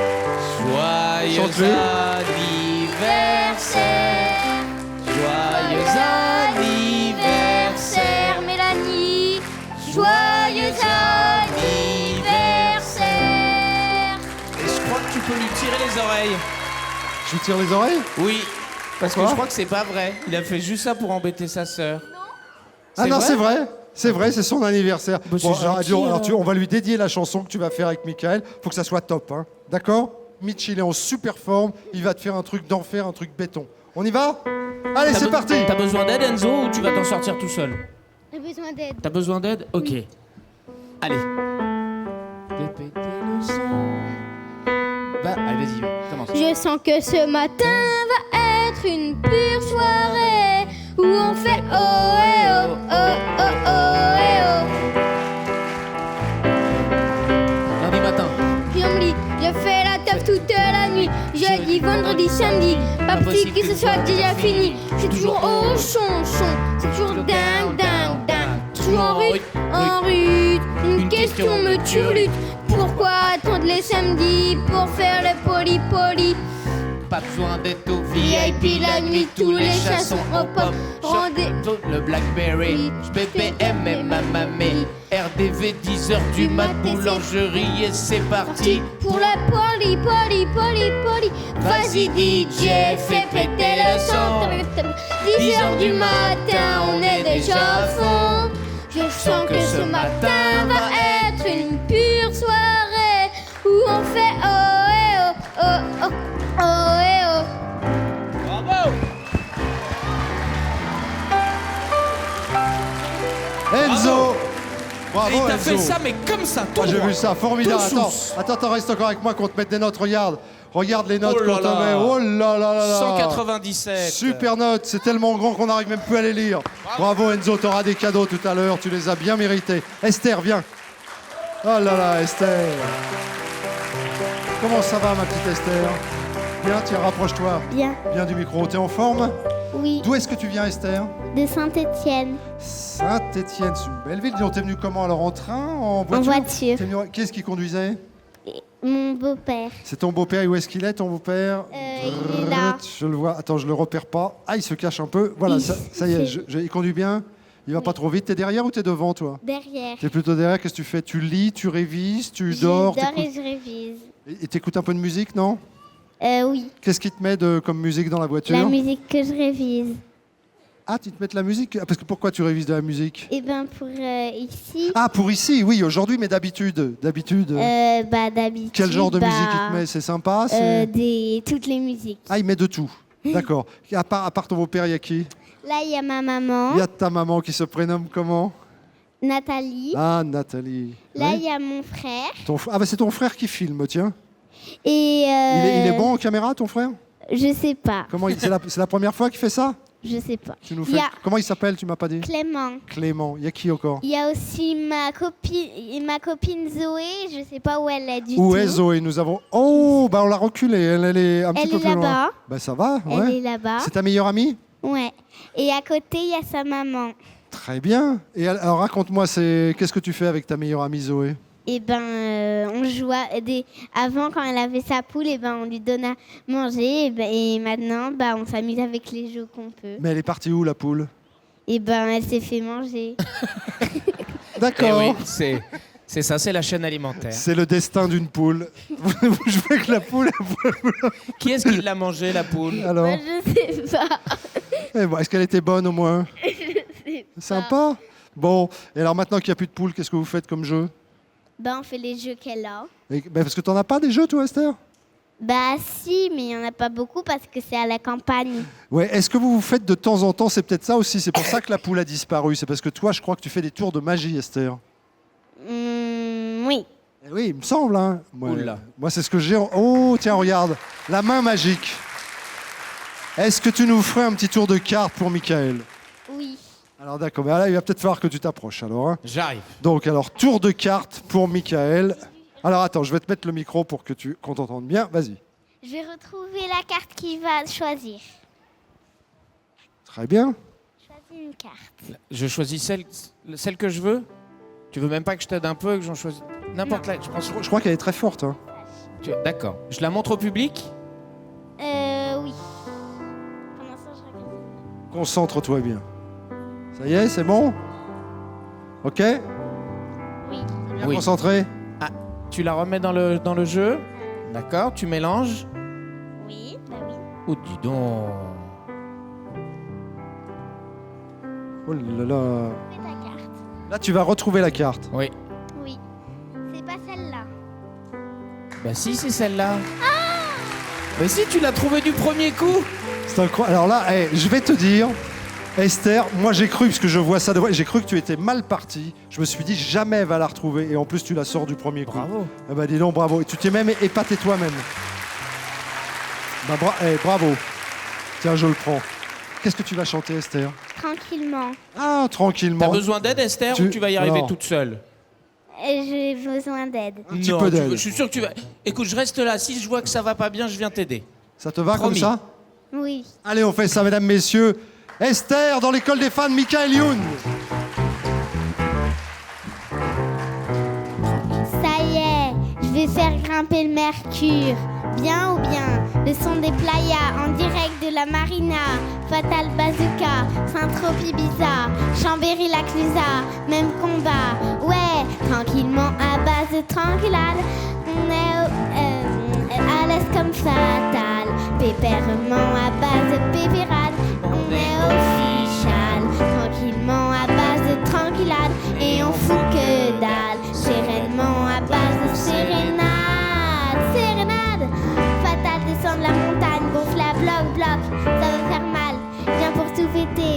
Joyeux Chante-le. anniversaire. Joyeux anniversaire. Mélanie. Joyeux anniversaire. Et je crois que tu peux lui tirer les oreilles. Je vous tire les oreilles? Oui, parce que Quoi je crois que c'est pas vrai. Il a fait juste ça pour embêter sa sœur. Ah non, c'est vrai. C'est vrai, c'est son anniversaire. Bah, c'est gentil, on va lui dédier la chanson que tu vas faire avec Michael. Faut que ça soit top, hein. D'accord? Mitch, il est en super forme. Il va te faire un truc d'enfer, un truc béton. On y va? Allez, c'est parti! T'as besoin d'aide, Enzo, ou tu vas t'en sortir tout seul? J'ai besoin d'aide. T'as besoin d'aide? Ok. Allez. Répétez le son. Bah, allez, vas-y, commence. Je sens que ce matin va être une pure soirée où on fait oh eh oh, oh oh oh eh oh. Lundi matin. Puis on me dit, je fais la teuf toute la nuit, jeudi, vendredi, samedi, pas possible que ce soit déjà fini. Je suis toujours au son, c'est toujours dingue, dingue, dingue. Toujours en rythme, une question me turlute. Pourquoi attendre les samedis pour faire le poli-poli? Pas besoin d'être au VIP la nuit, tous les chats sont au pop. Rendez le Blackberry, BPM et ma mamie. RDV 10h du mat, boulangerie et c'est parti. pour la poli. Vas-y DJ, fais péter le son. 10h du matin, on est déjà à fond. Je sens que ce matin va être une pure soirée où on fait oh eh oh, oh oh, oh eh oh. Bravo! Enzo! Bravo, Et il t'a Enzo! fait ça, mais comme ça, tout Moi, j'ai droit. vu ça, formidable. Tout sous. Attends, reste encore avec moi qu'on te mette des notes. Regarde les notes Oh là qu'on te là. met. Oh là là là là. 197. Super notes, c'est tellement grand qu'on n'arrive même plus à les lire. Bravo Enzo, t'auras des cadeaux tout à l'heure, tu les as bien mérités. Esther, viens. Oh là là, Esther. Comment ça va, ma petite Esther? Bien, tiens, rapproche-toi. Bien, Bien du micro, t'es en forme? oui, D'où est-ce que tu viens, Esther? de Saint-Étienne, Saint-Étienne, c'est une belle ville. Dis donc, t'es venu comment alors? En train? En voiture? voiture. T'es venu- Qui est-ce qui conduisait? mon beau-père. C'est ton beau-père, et où est-ce qu'il est, ton beau-père? Il est là. Je le vois, attends, je le repère pas. Ah, il se cache un peu. Voilà, ça y est, il conduit bien. Il va pas trop vite. T'es derrière ou t'es devant, toi? Derrière. T'es plutôt derrière, qu'est-ce que tu fais? Tu lis, tu révises, tu dors? Je dors et t'écoutes- je révise. Et t'écoutes un peu de musique, non? Oui, Qu'est-ce qui te met comme musique dans la voiture? la musique que je révise. Ah, tu te mets de la musique? Ah, parce que pourquoi tu révises de la musique? Et ben pour ici, Ah, pour ici, oui, aujourd'hui, mais d'habitude. D'habitude. d'habitude. Quel genre de musique il te met? C'est sympa? c'est- Toutes les musiques. Ah, il met de tout. D'accord. À part ton beau-père, il y a qui? Là, il y a ma maman, Il y a ta maman qui se prénomme comment? Nathalie. Ah, Nathalie. Là, Oui. il y a mon frère. Ah, bah c'est ton frère qui filme, tiens. Et Il est bon en caméra, ton frère? je sais pas. C'est la première fois qu'il fait ça? Je sais pas. Tu nous Il fais... y a Comment il s'appelle, tu m'as pas dit? Clément. Clément. Il y a qui encore? Il y a aussi ma copine Zoé. Je sais pas où elle est du tout. Où est Zoé? Nous avons... Oh, bah on l'a reculée. Elle est un petit Elle peu est plus loin. là-bas. Bah ça va, Elle ouais. est là-bas. C'est ta meilleure amie? Ouais. Et à côté, il y a sa maman. Très bien. Et alors raconte-moi, qu'est-ce que tu fais avec ta meilleure amie Zoé? Et on jouait avant quand elle avait sa poule, on lui donnait à manger. Et maintenant, on s'amuse avec les jeux qu'on peut. Mais elle est partie où, la poule? Elle s'est fait manger. D'accord. Eh oui, c'est ça, c'est la chaîne alimentaire. C'est le destin d'une poule. Vous jouez avec la poule. Qui est-ce qui l'a mangé, la poule? Alors, Je sais pas. est-ce qu'elle était bonne au moins? Je sais pas. Sympa. Bon, et alors maintenant qu'il n'y a plus de poule, qu'est-ce que vous faites comme jeu? On fait les jeux qu'elle a. Parce que t'en as pas des jeux, toi, Esther? Si, mais il n'y en a pas beaucoup parce que c'est à la campagne. Ouais, est-ce que vous faites de temps en temps, c'est peut-être ça aussi, c'est pour ça que la poule a disparu, c'est parce que toi, je crois que tu fais des tours de magie, Esther. Oui. Eh oui, il me semble, hein. Oula. Moi, c'est ce que j'ai... Oh, tiens, regarde, la main magique. Est-ce que tu nous ferais un petit tour de cartes pour Michael? Oui. Alors d'accord, mais là, il va peut-être falloir que tu t'approches, alors. Hein. J'arrive. Donc, alors, tour de cartes pour Michael. Alors, attends, je vais te mettre le micro pour qu'on t'entende bien. Vas-y. Je vais retrouver la carte qu'il va choisir. Très bien. Choisis une carte. Je choisis celle que je veux. Tu veux même pas que je t'aide un peu, que j'en choisisse n'importe laquelle. Je crois qu'elle est très forte. Hein. D'accord. Je la montre au public. Oui. Pendant ça, je regarde. Concentre-toi bien. Ça y est, c'est bon? Ok? Oui. Bien Oui. concentré? Tu la remets dans le jeu. D'accord. Tu mélanges. Oui, oui. Oh, dis donc. Oh là là. Fais ta carte. Là, tu vas retrouver la carte. Oui. Oui. C'est pas celle-là. Bah si, c'est celle-là. Mais si, tu l'as trouvée du premier coup. C'est incroyable. Alors là, je vais te dire, Esther, moi j'ai cru, parce que je vois ça de j'ai cru que tu étais mal parti. Je me suis dit, jamais elle va la retrouver. Et en plus, tu la sors du premier coup. Bravo. Eh ben, dis donc, bravo. Et tu t'es même épaté toi-même. Bah, bravo. Tiens, je le prends. Qu'est-ce que tu vas chanter, Esther? Tranquillement. Ah, tranquillement. T'as besoin d'aide, Esther, ou tu vas y arriver Non. toute seule? J'ai besoin d'aide. Un petit peu d'aide. Je suis sûr que tu vas... Écoute, je reste là. Si je vois que ça va pas bien, je viens t'aider. Ça te va Promis. comme ça? Oui. Allez, on fait ça, mesdames, messieurs. Esther, dans l'école des fans, Michael Youn. Ça y est, je vais faire grimper le mercure. Bien ou bien, le son des playas en direct de la marina. Fatal Bazooka, Saint-Tropez Ibiza, Chambéry la Clusa, même combat. Ouais, tranquillement à base de tranquillade. On est à l'aise comme fatal. Pépèrement à base de pépérade. On est official. Tranquillement à base de tranquillade. Et on fout que dalle. Sereinement à base de sérénade. Sérénade. Fatal descend de la montagne. Gonfle à bloc. Ça va faire mal. Viens pour tout fêter.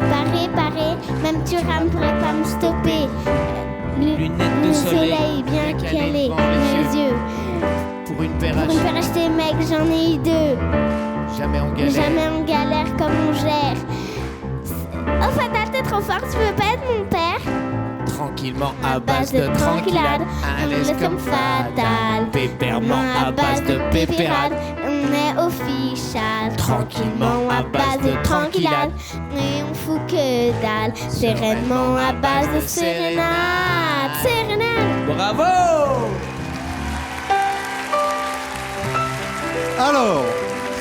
Paré. Même tu rames pourrait pas me stopper. Lunettes de soleil, bien bien calées calées dans devant les yeux. Pour une paire Pour une paire achetée, mec, j'en ai eu deux. jamais en galère. Jamais on galère comme on gère. Oh, Fatal, t'es trop fort, tu veux pas être mon père? Tranquillement à base de tranquillade. À l'aise comme fatal. Pépèrement à base de pépérade. On est official. Tranquillement à base de tranquillade. Et on fout que dalle. Sereinement à base de sérénade. Sérénade. Bravo! Alors,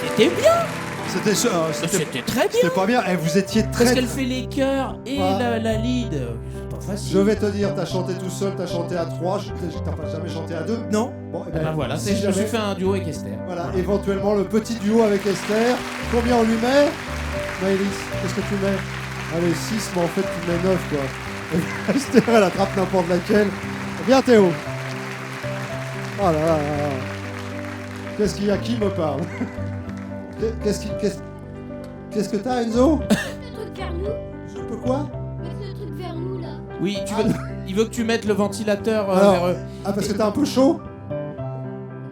C'était bien. c'était très bien. c'était pas bien. Vous étiez Parce très... qu'elle fait les chœurs et Ouais. la lead. C'est pas facile. Je vais te dire, t'as chanté tout seul, t'as chanté à 3, t'as pas jamais chanté à 2? Non. Bon, eh Ah bah voilà, si je me suis jamais- fait un duo avec Esther. Voilà, éventuellement le petit duo avec Esther. Combien on lui met? Maëlys, qu'est-ce que tu mets? Allez, 6, mais en fait tu mets 9 quoi. Esther, elle attrape n'importe laquelle. Viens Théo. Oh là là là là. Qu'est-ce qu'il y a? Qui me parle? Qu'est-ce que t'as, Enzo? Le truc vers nous. Je peux quoi? Le truc vers nous là. Oui, il veut que tu mettes le ventilateur Alors, vers eux. ah, parce que t'es un peu chaud?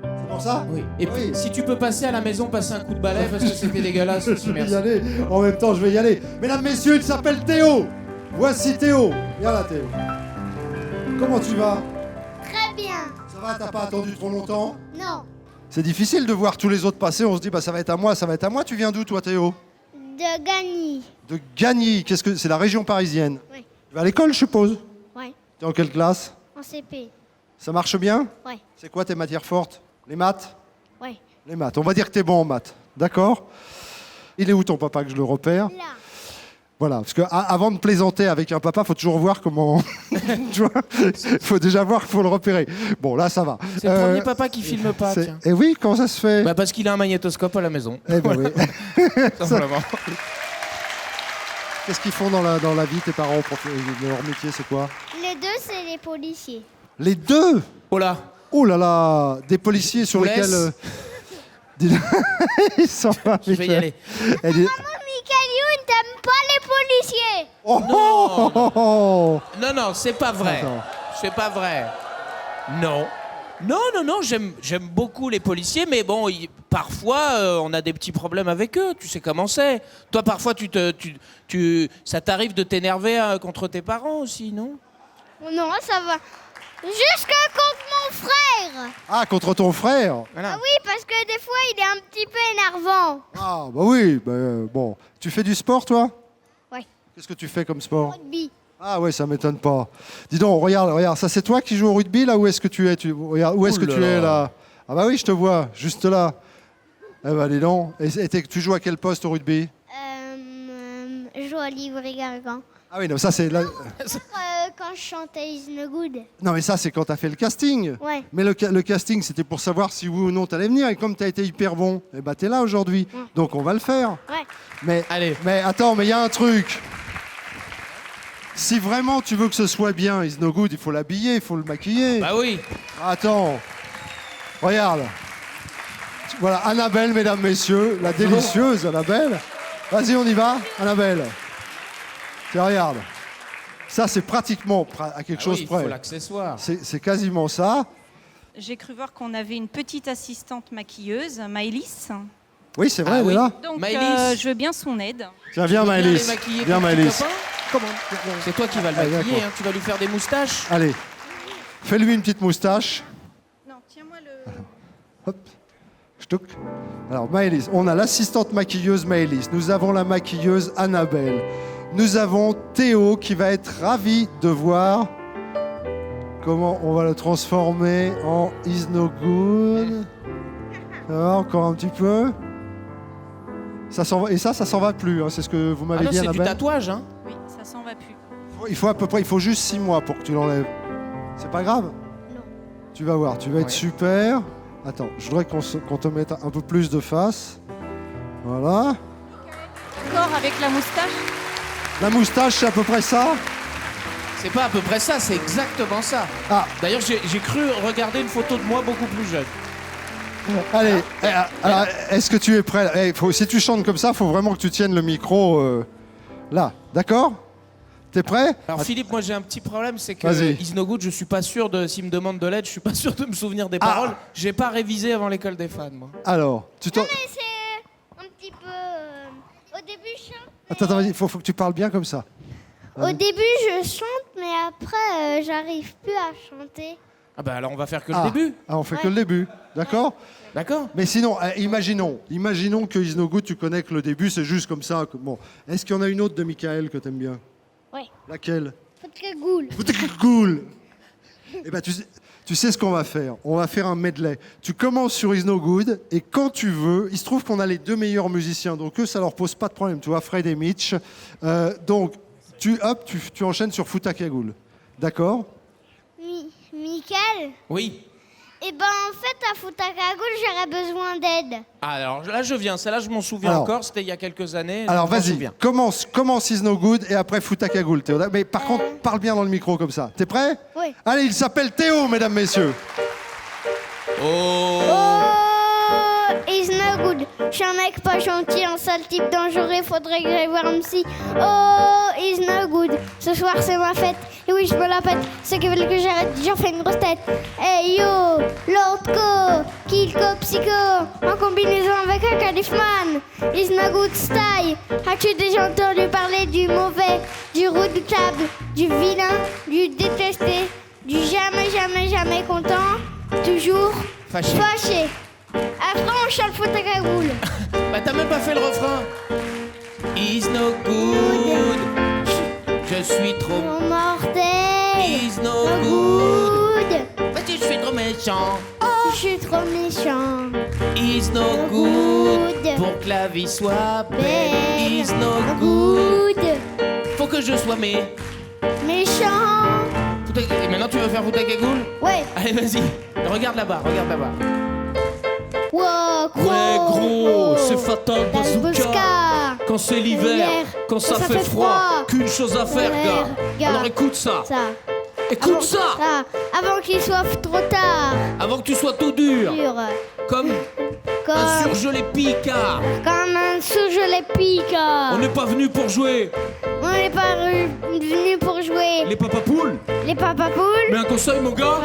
C'est Comment ça? Oui. Et puis, Oui. si tu peux passer à la maison, passer un coup de balai parce que c'était dégueulasse aussi, Je vais y merci. aller. En même temps, je vais y aller. Mesdames, messieurs, il s'appelle Théo. Voici Théo. Viens là, Théo. Comment tu vas? Très bien. Ça va, t'as pas attendu trop longtemps? Non. C'est difficile de voir tous les autres passer. On se dit, bah ça va être à moi, ça va être à moi. Tu viens d'où, toi, Théo? De Gagny. De Gagny. Qu'est-ce que c'est? La région parisienne. Oui. Tu vas à l'école, je suppose. Ouais. T'es en quelle classe? En CP. Ça marche bien? Ouais. C'est quoi tes matières fortes? Les maths? Ouais. Les maths. On va dire que t'es bon en maths. D'accord? Il est où ton papa que je le repère? Là. Voilà, parce que avant de plaisanter avec un papa, faut toujours voir comment. Tu vois, faut déjà voir qu'il faut le repérer. Bon, là, ça va. C'est le premier papa qui filme pas, tiens. Et oui, comment ça se fait? Bah parce qu'il a un magnétoscope à la maison. Eh ben oui. Simplement. Qu'est-ce qu'ils font dans la vie, tes parents? Leur métier, c'est quoi? Les deux, c'est les policiers. Les deux? Oh là. Oh là là, des policiers sur vous lesquels. laisse. Dis- Ils sont pas. Je vais y aller. Elle dit- Michael Youn t'aimes pas les policiers. Oh, oh, oh, oh. Non, non, c'est pas vrai. Attends. C'est pas vrai. Non. Non, j'aime beaucoup les policiers, mais bon, parfois, on a des petits problèmes avec eux, tu sais comment c'est. Toi, parfois, ça t'arrive de t'énerver contre tes parents aussi, non? Non, ça va. Jusque contre mon frère. Ah, contre ton frère? Voilà. Ah oui, parce que des fois, il est un petit peu énervant. Ah, bah oui, bon. Tu fais du sport, toi? Ouais. Qu'est-ce que tu fais comme sport? Rugby. Ah ouais, ça m'étonne pas. Dis donc, regarde, ça c'est toi qui joues au rugby là? Où est-ce que tu es? Regarde, où est-ce que Ouh là tu es là. là? Ah bah oui, je te vois, juste là. Eh ben dis donc. Et tu joues à quel poste au rugby? Je joue à Livry-Gargan. Ah oui, non, ça c'est... Quand je chantais Is No Good. Non mais ça c'est quand t'as fait le casting. Ouais. Mais le casting c'était pour savoir si oui ou non t'allais venir. Et comme t'as été hyper bon, eh ben t'es là aujourd'hui. Donc on va le faire. Ouais. Allez. Mais attends, mais il y a un truc. Si vraiment tu veux que ce soit bien, Is No Good, il faut l'habiller, il faut le maquiller. Bah oui. Attends, regarde. Voilà, Annabelle, mesdames, messieurs, la délicieuse Annabelle. Vas-y, on y va, Annabelle. Tiens, regarde. Ça, c'est pratiquement à quelque chose Il près. faut l'accessoire. C'est quasiment ça. J'ai cru voir qu'on avait une petite assistante maquilleuse, Maëlys. Oui, c'est vrai, Ah elle est oui. là. Donc, Maëlys. je veux bien son aide. Tiens, viens, Tu veux bien Maëlys. les maquiller Viens, ton petit Maëlys. copain Comment? C'est toi qui vas le Allez, maquiller, d'accord. hein. Tu vas lui faire des moustaches. Allez, fais-lui une petite moustache. Non, tiens-moi le... Hop, Ch'touk. Alors, Maëlys, on a l'assistante maquilleuse Maëlys. Nous avons la maquilleuse Annabelle. Nous avons Théo qui va être ravi de voir comment on va le transformer en Is No Good. Ça va, encore un petit peu. Ça s'en va, et ça s'en va plus. Hein, c'est ce que vous Ah m'avez non, dit, c'est du Annabelle. tatouage, hein. Oui, ça s'en va plus. Il faut à peu près, il faut juste 6 mois pour que tu l'enlèves. C'est pas grave? Non. Tu vas voir, tu vas être Ouais. super. Attends, je voudrais qu'on te mette un peu plus de face. Voilà. Encore avec la moustache. La moustache, c'est à peu près ça. C'est pas à peu près ça, c'est exactement ça. Ah, D'ailleurs, j'ai cru regarder une photo de moi beaucoup plus jeune. allez. Alors, est-ce que tu es prêt? Si tu chantes comme ça, il faut vraiment que tu tiennes le micro là. D'accord? T'es prêt? Alors Philippe, moi j'ai un petit problème, c'est que Vas-y. Is No Good, je suis pas sûr de, s'il me demande de l'aide, je suis pas sûr de me souvenir des paroles. J'ai pas révisé avant l'école des fans, moi. Alors, tu t'en... Mais c'est un petit peu... Au début, je chante. Attends, vas-y, faut que tu parles bien comme ça. Au début, je chante, mais après, j'arrive plus à chanter. Ah bah alors on va faire que le début, Ah, on fait que Ouais. le début, d'accord? d'accord? Mais sinon, imaginons que Is No Good, tu connais que le début, c'est juste comme ça. Bon, est-ce qu'il y en a une autre de Michael que t'aimes bien? Ouais. Laquelle? Faut que goule. Cool. Eh ben, tu sais ce qu'on va faire. On va faire un medley. Tu commences sur Is No Good et quand tu veux, il se trouve qu'on a les deux meilleurs musiciens, donc eux, ça leur pose pas de problème. Tu vois, Fred et Mitch. Donc, tu enchaînes sur Futakagoul. D'accord? Michael, Oui. eh ben en fait, à Futakagoul, j'aurais besoin d'aide. Ah, alors là je viens, celle-là je m'en souviens Alors. encore, c'était il y a quelques années. Alors je m'en vas-y, souviens. commence Is No Good et après Futakagoul, Théo. Mais par contre, parle bien dans le micro comme ça. T'es prêt? Oui. Allez, il s'appelle Théo, mesdames, messieurs. Oh. Oh, is no good. Je suis un mec pas gentil, un sale type dangereux, faudrait que j'aille voir un psy. Oh, is no good. Ce soir c'est ma fête, Et oui, je me la pète. Ceux qui veulent que j'arrête, j'en fais une grosse tête. Hey yo, Lordco, Killco, Psycho, en combinaison avec un Califman. Is no good style. As-tu déjà entendu parler du mauvais, du redoutable, du vilain, du détesté, du jamais, jamais, jamais content, toujours fâché. Après, on chante fout à cagoule. Bah t'as même pas fait le refrain. Is no good. Je suis trop Mortel. Is no good. Good. Parce que je suis trop méchant. Je suis trop méchant. Is no good. Pour que la vie soit belle. Is no good. Faut que je sois Méchant. Et maintenant tu veux faire foutre à cagoule? Ouais. Allez vas-y. Regarde là-bas, regarde là-bas. Wow, Ouais gros, c'est fatal bazooka. Quand c'est l'hiver, quand ça fait froid, qu'une chose à faire gars. Alors écoute ça. Écoute ça. Avant qu'il soit trop tard. Avant que tu sois tout dur. Comme un Comme surgelé picard. un surgelé picard. On n'est pas venu pour jouer. On n'est pas venu pour jouer. Les papapoules. Les papapoules. Mais un conseil mon gars.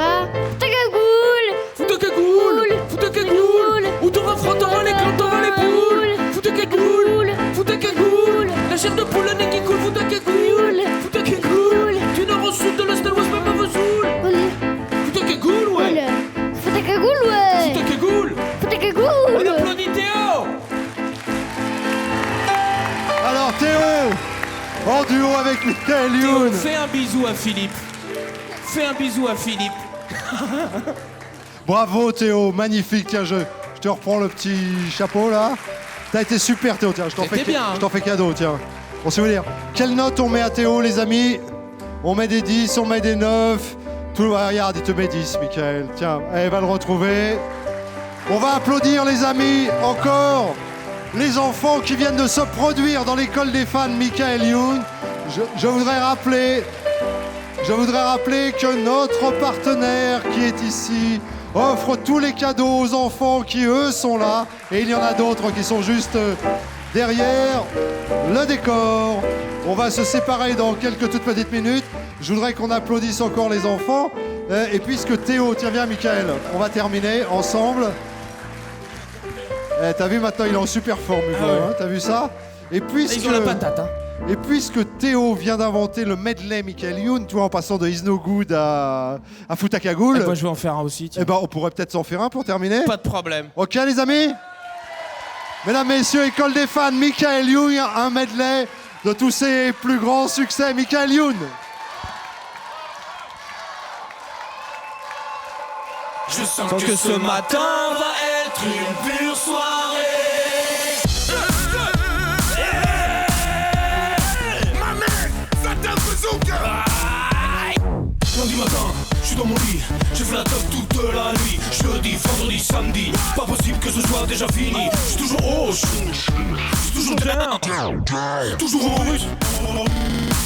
Ta cagoule. Fous ta cagoule. Fous ta cagoule. Ou t'auras froid, t'auras les clans, t'auras les poules. Fous ta cagoule. Fous ta cagoule. La chair de poule, le nez qui coule. Fous ta cagoule. Fous ta cagoule. Tu n'as reçu de la Star Wars même pas Vesoul. Fous ta cagoule ouais. Fous ta cagoule ouais. Fous ta cagoule. Fous ta cagoule. On applaudit Théo. Alors Théo, en duo avec Michael Youn. Fais un bisou à Philippe. Fais un bisou à Philippe. Bravo Théo, magnifique. Tiens, je te reprends le petit chapeau là. T'as été super Théo, tiens, je t'en fais cadeau, tiens. Bon, si vous voulez dire, quelle note on met à Théo les amis? On met des 10, on met des 9. Tout, regarde, il te met 10, Michael. Tiens, elle va le retrouver. On va applaudir les amis, encore les enfants qui viennent de se produire dans l'école des fans Michael Youn. Je voudrais rappeler que notre partenaire qui est ici offre tous les cadeaux aux enfants qui, eux, sont là. Et il y en a d'autres qui sont juste derrière le décor. On va se séparer dans quelques toutes petites minutes. Je voudrais qu'on applaudisse encore les enfants. Et puisque Théo, tiens, viens, Michael, on va terminer ensemble. T'as vu, maintenant, il est en super forme, Hugo, hein, t'as vu ça? Et puisque... Il joue la patate, hein. Et puisque Théo vient d'inventer le medley Michael Youn, tu vois, en passant de Is No Good à Fouta Cagoule. Eh ben, je vais en faire un aussi. Eh ben, on pourrait peut-être s'en faire un pour terminer. Pas de problème. Ok, les amis? Mesdames, messieurs, école des fans, Michael Youn, un medley de tous ses plus grands succès. Michael Youn. Je sens que ce matin va être une pure soirée. Lundi matin, je suis dans mon lit, j'ai fait la top toute la nuit. Jeudi, vendredi, samedi, pas possible que ce soit déjà fini. Je suis toujours haut, je suis toujours down, toujours en route.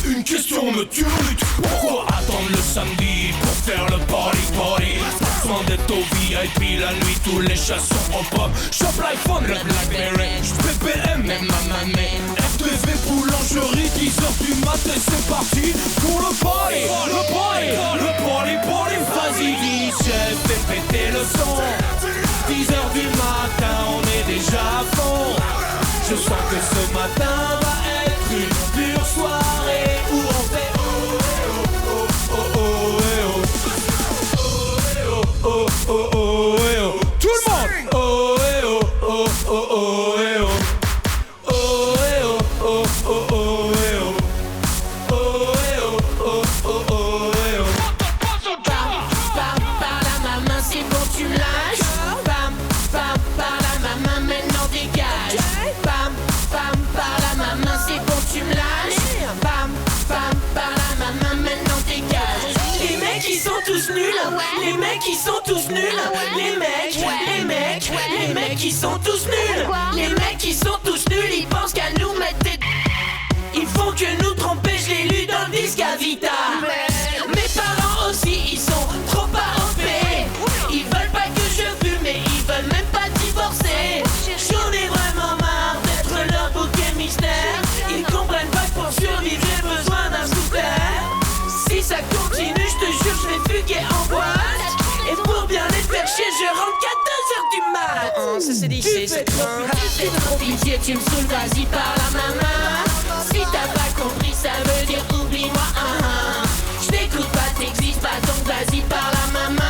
Une question me turlute, pourquoi attendre le samedi pour faire le party? Besoin d'être au VIP la nuit, tous les chats sont en pop. Shop l'iPhone, le Blackberry, j'suis PPM, même ma mamie. FTV, boulangerie, 10h du matin, c'est parti pour le party. Vas-y DJ, fais péter le son. 10h du matin, on est déjà à fond. Je sens que ce matin va être une pure soirée où on fait tout le monde. Par la maman, c'est bon, tu me lâches. Bam, bam, par la maman, maintenant dégage. Bam, bam, par la maman, c'est bon, tu me lâches. Bam, bam, par la maman, maintenant dégage. Les mecs, ils sont tous nuls. Les mecs, ils sont tous nuls. Les mecs, ils sont tous nuls. gay en boîte. Et pour bien les faire chier, je rentre qu'à 2h du mat. Ça c'est dit, c'est trop pitié, tu me saoules, vas-y par la maman. Si t'as pas compris, ça veut dire oublie-moi. Je t'écoute pas, t'existes pas, donc vas-y par la maman.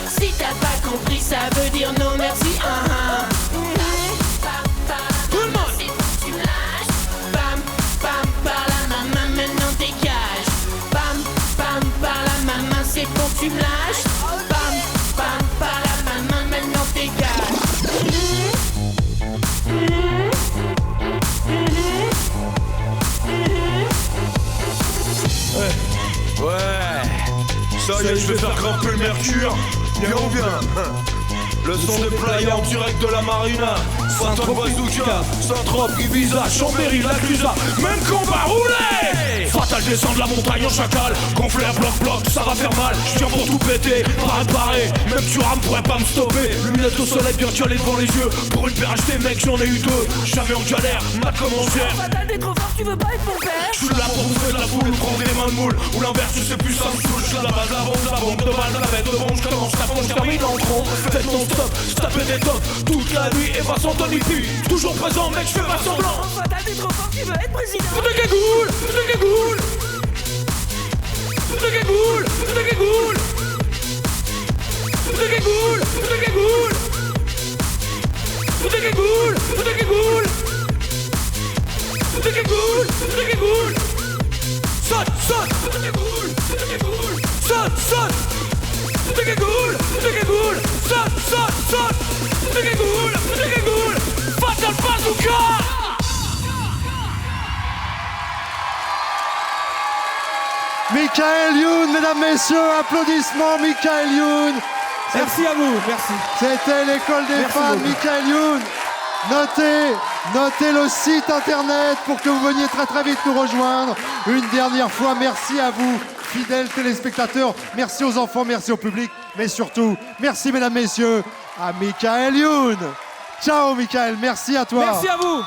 Si t'as pas compris, ça veut dire non merci. Tout le monde. Si tu me lâches, bam, bam, par la maman, maintenant dégage. Bam, bam, par la maman, c'est bon, tu me lâches. Bam, bam, par la maman, maintenant dégage. Ouais, ça y est, je vais faire grimper le mercure. Bien ou bien. Le son de Playa en direct de la marina. Saint-Tropez, Bazooka, Saint-Tropez, Ibiza, Chambéry, la Clusa. Même combat roulé. Fatal descend de la montagne en chacal. Gonflé à bloc-bloc, ça va faire mal. Je viens pour tout péter, paré. Même tu rames pourrait pas me stopper. Lunettes au soleil bien calées devant les yeux. Pour une paire achetée mec j'en ai eu deux. Jamais en galère, mat comme on gère. Fatal t'es trop fort, tu veux pas être mon père. Je suis là pour bouffer de la foule, prendre des mains de moule. Ou l'inverse, je sais plus, ça me saoule. Je suis la base, la bombe, de balle, de la bête, de bombe. Je commence, je termine en tronc. Faites non stop, je tapais des tops toute la nuit et va sans Tony P. Toujours présent mec, je fais pas semblant. Fatal t'es trop fort, tu veux être président. De cagoule, de cagoule. De cagoule, de cagoule. De cagoule, de cagoule. De cagoule, de cagoule. De cagoule, de cagoule. Saute, saute, de cagoule, de cagoule. Saute, saute. De cagoule, de cagoule. Saute, saute, saute. De cagoule, de cagoule. Fatal Bazooka. Michael Youn, mesdames, messieurs, applaudissements, Michael Youn. Merci à vous, merci. C'était l'école des fans, beaucoup. Michael Youn. Notez le site internet pour que vous veniez très très vite nous rejoindre. Une dernière fois, merci à vous, fidèles téléspectateurs. Merci aux enfants, merci au public. Mais surtout, merci mesdames, messieurs, à Michael Youn. Ciao Michael, merci à toi. Merci à vous.